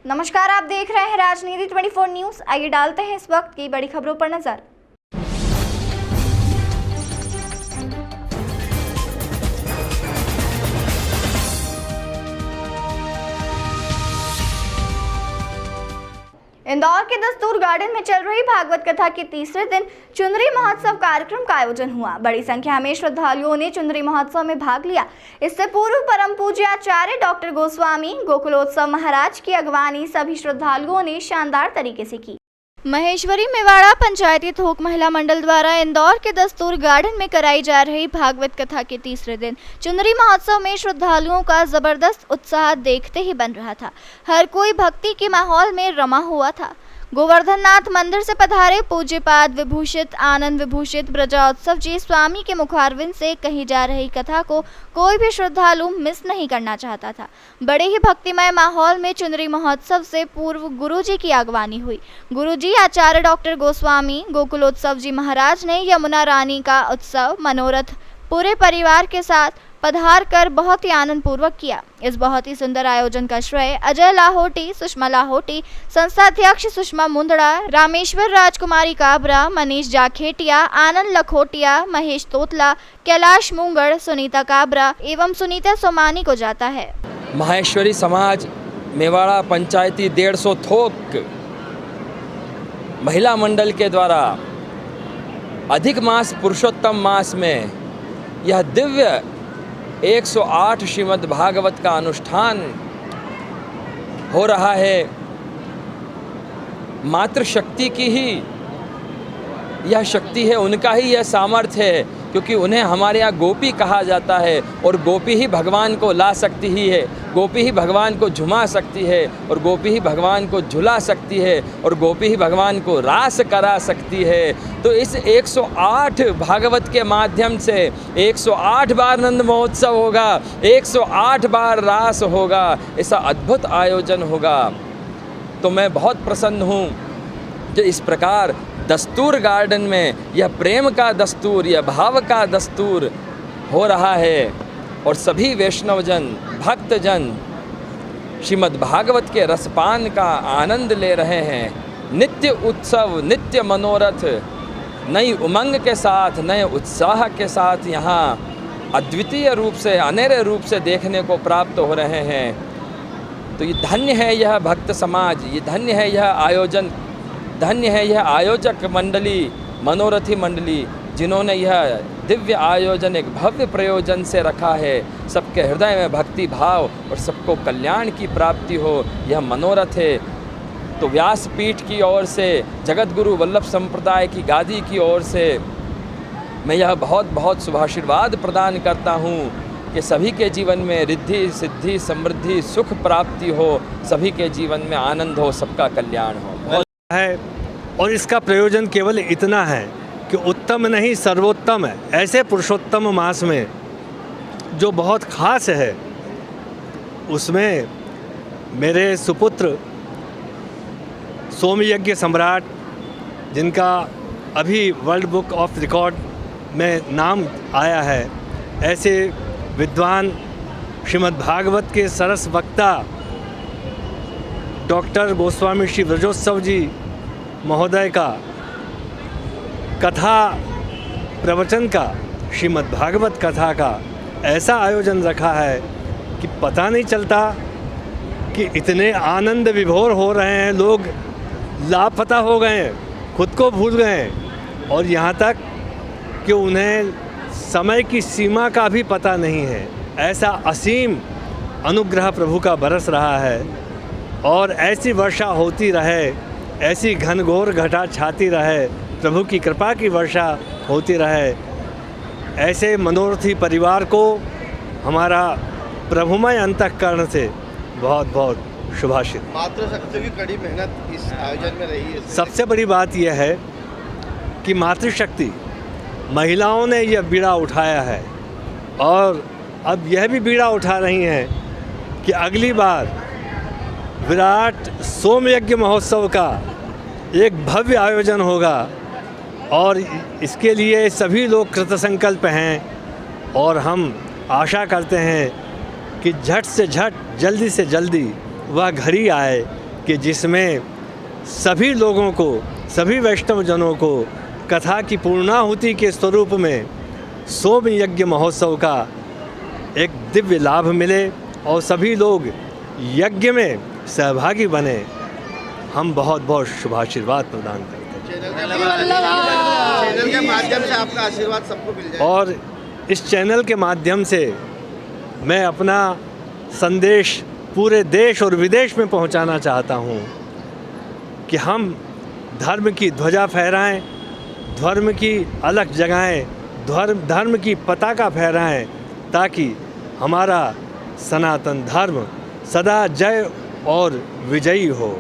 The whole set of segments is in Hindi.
नमस्कार, आप देख रहे हैं राजनीति 24 न्यूज। आइए डालते हैं इस वक्त की बड़ी खबरों पर नजर। इंदौर के दस्तूर गार्डन में चल रही भागवत कथा के तीसरे दिन चुनरी महोत्सव कार्यक्रम का आयोजन हुआ। बड़ी संख्या में श्रद्धालुओं ने चुनरी महोत्सव में भाग लिया। इससे पूर्व परम पूज्य आचार्य डॉक्टर गोस्वामी गोकुलोत्सव महाराज की अगवानी सभी श्रद्धालुओं ने शानदार तरीके से की। महेश्वरी मेवाड़ा पंचायती थोक महिला मंडल द्वारा इंदौर के दस्तूर गार्डन में कराई जा रही भागवत कथा के तीसरे दिन चुनरी महोत्सव में श्रद्धालुओं का जबरदस्त उत्साह देखते ही बन रहा था। हर कोई भक्ति के माहौल में रमा हुआ था। गोवर्धन नाथ मंदिर से पधारे पूज्यपाद विभूषित आनंद विभूषित ब्रजोत्सव जी स्वामी के मुखारविंद से कही जा रही कथा को कोई भी श्रद्धालु मिस नहीं करना चाहता था। बड़े ही भक्तिमय माहौल में चुनरी महोत्सव से पूर्व गुरुजी की अगवानी हुई। गुरुजी आचार्य डॉक्टर गोस्वामी गोकुलोत्सव जी महाराज ने यमुना रानी का उत्सव मनोरथ पूरे परिवार के साथ पधार कर बहुत ही आनंद पूर्वक किया। इस बहुत ही सुंदर आयोजन का श्रेय अजय लाहोटी, सुषमा लाहोटी, संस्था अध्यक्ष सुषमा मुंदड़ा, रामेश्वर राजकुमारी काबरा, मनीष जाखेटिया, आनंद लखोटिया, महेश तोतला, कैलाश मुंगड़, सुनीता काबरा एवं सुनीता सोमानी को जाता है। महेश्वरी समाज मेवाड़ा पंचायती 150 थोक महिला मंडल के द्वारा अधिक मास पुरुषोत्तम मास में यह दिव्य 108 श्रीमद् भागवत का अनुष्ठान हो रहा है। मातृशक्ति की ही यह शक्ति है, उनका ही यह सामर्थ्य है, क्योंकि उन्हें हमारे यहाँ गोपी कहा जाता है और गोपी ही भगवान को ला सकती ही है, गोपी ही भगवान को झुमा सकती है और गोपी ही भगवान को झुला सकती है और गोपी ही भगवान को रास करा सकती है। तो इस 108 भागवत के माध्यम से 108 बार नंद महोत्सव होगा, 108 बार रास होगा, ऐसा अद्भुत आयोजन होगा। तो मैं बहुत प्रसन्न हूँ जो इस प्रकार दस्तूर गार्डन में यह प्रेम का दस्तूर, यह भाव का दस्तूर हो रहा है और सभी वैष्णवजन भक्तजन श्रीमद् भागवत के रसपान का आनंद ले रहे हैं। नित्य उत्सव, नित्य मनोरथ नई उमंग के साथ, नए उत्साह के साथ यहाँ अद्वितीय रूप से, अनेरे रूप से देखने को प्राप्त हो रहे हैं। तो ये धन्य है यह भक्त समाज, ये धन्य है यह आयोजन, धन्य है यह आयोजक मंडली, मनोरथी मंडली, जिन्होंने यह दिव्य आयोजन एक भव्य प्रयोजन से रखा है। सबके हृदय में भक्ति भाव और सबको कल्याण की प्राप्ति हो, यह मनोरथ है। तो व्यासपीठ की ओर से, जगत गुरु वल्लभ संप्रदाय की गादी की ओर से मैं यह बहुत बहुत शुभाशीर्वाद प्रदान करता हूँ कि सभी के जीवन में रिद्धि सिद्धि समृद्धि सुख प्राप्ति हो, सभी के जीवन में आनंद हो, सबका कल्याण हो है। और इसका प्रयोजन केवल इतना है कि उत्तम नहीं सर्वोत्तम है। ऐसे पुरुषोत्तम मास में जो बहुत खास है, उसमें मेरे सुपुत्र सोमयज्ञ सम्राट, जिनका अभी वर्ल्ड बुक ऑफ रिकॉर्ड में नाम आया है, ऐसे विद्वान श्रीमद् भागवत के सरस वक्ता डॉक्टर गोस्वामी श्री ब्रजोत्सव जी महोदय का कथा प्रवचन का, श्रीमद् भागवत कथा का ऐसा आयोजन रखा है कि पता नहीं चलता कि इतने आनंद विभोर हो रहे हैं, लोग लापता हो गए हैं, खुद को भूल गए हैं और यहाँ तक कि उन्हें समय की सीमा का भी पता नहीं है। ऐसा असीम अनुग्रह प्रभु का बरस रहा है और ऐसी वर्षा होती रहे, ऐसी घनघोर घटा छाती रहे, प्रभु की कृपा की वर्षा होती रहे। ऐसे मनोरथी परिवार को हमारा प्रभुमय अंतःकरण से बहुत बहुत शुभाशीष। मातृशक्ति की कड़ी मेहनत इस आयोजन में रही है। सबसे बड़ी बात यह है कि मातृशक्ति महिलाओं ने यह बीड़ा उठाया है और अब यह भी बीड़ा उठा रही हैं कि अगली बार विराट सोमयज्ञ महोत्सव का एक भव्य आयोजन होगा और इसके लिए सभी लोग कृतसंकल्प हैं और हम आशा करते हैं कि झट से झट, जल्दी से जल्दी वह घड़ी आए कि जिसमें सभी लोगों को, सभी वैष्णव जनों को कथा की पूर्णाहुति के स्वरूप में सोम यज्ञ महोत्सव का एक दिव्य लाभ मिले और सभी लोग यज्ञ में सहभागी बने। हम बहुत बहुत शुभाशीर्वाद प्रदान करते हैं चैनल के माध्यम से आपका आशीर्वाद सबको मिल जाए। और इस चैनल के माध्यम से मैं अपना संदेश पूरे देश और विदेश में पहुंचाना चाहता हूं कि हम धर्म की ध्वजा फहराएं, धर्म की अलग जगाएं, धर्म की पताका फहराएं, ताकि हमारा सनातन धर्म सदा जय और विजयी हो।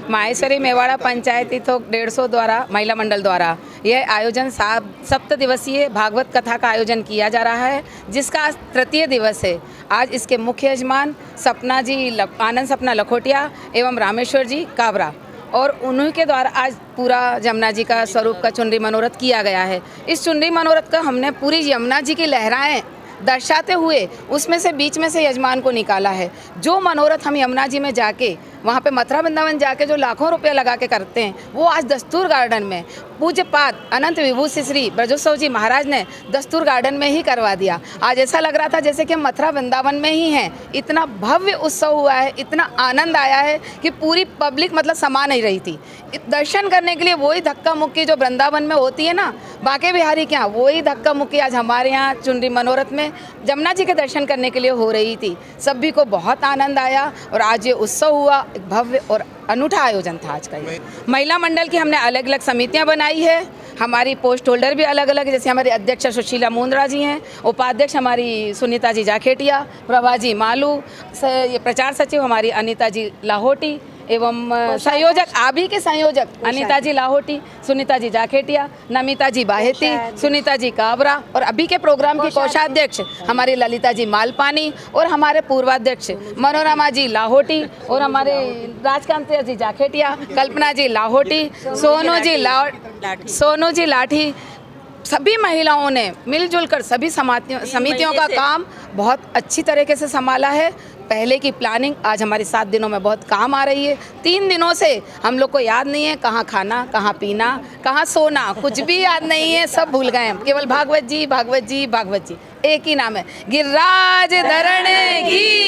माहेश्वरी मेवाड़ा पंचायती थोक 150 द्वारा महिला मंडल द्वारा यह आयोजन 7 दिवसीय भागवत कथा का आयोजन किया जा रहा है, जिसका आज तृतीय दिवस है। आज इसके मुख्य यजमान सपना जी आनंद सपना लखोटिया एवं रामेश्वर जी काबरा, और उन्हीं के द्वारा आज पूरा यमुना जी का स्वरूप का चुनरी मनोरथ किया गया है। इस चुनरी मनोरथ का हमने पूरी यमुना जी की लहराएं दर्शाते हुए उसमें से बीच में से यजमान को निकाला है। जो मनोरथ हम यमुना जी में जाके वहाँ पे मथुरा वृंदावन जाके जो लाखों रुपए लगा के करते हैं, वो आज दस्तूर गार्डन में पूज्य पाद अनंत विभूति श्री ब्रजोत्सव जी महाराज ने दस्तूर गार्डन में ही करवा दिया। आज ऐसा लग रहा था जैसे कि मथुरा वृंदावन में ही हैं। इतना भव्य उत्सव हुआ है, इतना आनंद आया है कि पूरी पब्लिक मतलब समा नहीं रही थी। दर्शन करने के लिए वही धक्का मुक्की जो वृंदावन में होती है ना, बांके बिहारी के यहाँ, वही धक्का मुक्की आज हमारे यहाँ चुनरी मनोरथ में यमुना जी के दर्शन करने के लिए हो रही थी। सभी को बहुत आनंद आया और आज ये उत्सव हुआ, एक भव्य और अनूठा आयोजन था आज का ये। महिला मंडल की हमने अलग अलग समितियां बनाई है, हमारी पोस्ट होल्डर भी अलग अलग, जैसे हमारी अध्यक्ष सुशीला मुंद्रा जी हैं, उपाध्यक्ष हमारी सुनीता जी जाखेटिया, प्रभा जी मालू, ये प्रचार सचिव हमारी अनीता जी लाहौटी एवं संयोजक आभी के संयोजक अनीता जी लाहौटी, सुनीता जी जाखेटिया, नमिता जी बाहेती, सुनीता जी काबरा, और अभी के प्रोग्राम की कोषाध्यक्ष हमारी ललिता जी मालपानी, और हमारे पूर्वाध्यक्ष मनोरमा जी लाहौटी, और हमारे राजकांत जी जाखेटिया, कल्पना जी लाहौटी, सोनू जी लाठी। सभी महिलाओं ने मिलजुल कर सभी समितियों का काम बहुत अच्छी तरीके से संभाला है। पहले की प्लानिंग आज हमारी 7 दिनों में बहुत काम आ रही है। 3 दिनों से हम लोग को याद नहीं है कहाँ खाना, कहाँ पीना, कहाँ सोना, कुछ भी याद नहीं है, सब भूल गए हम। केवल भागवत जी भागवत जी भागवत जी, एक ही नाम है, गिरिराज धरण की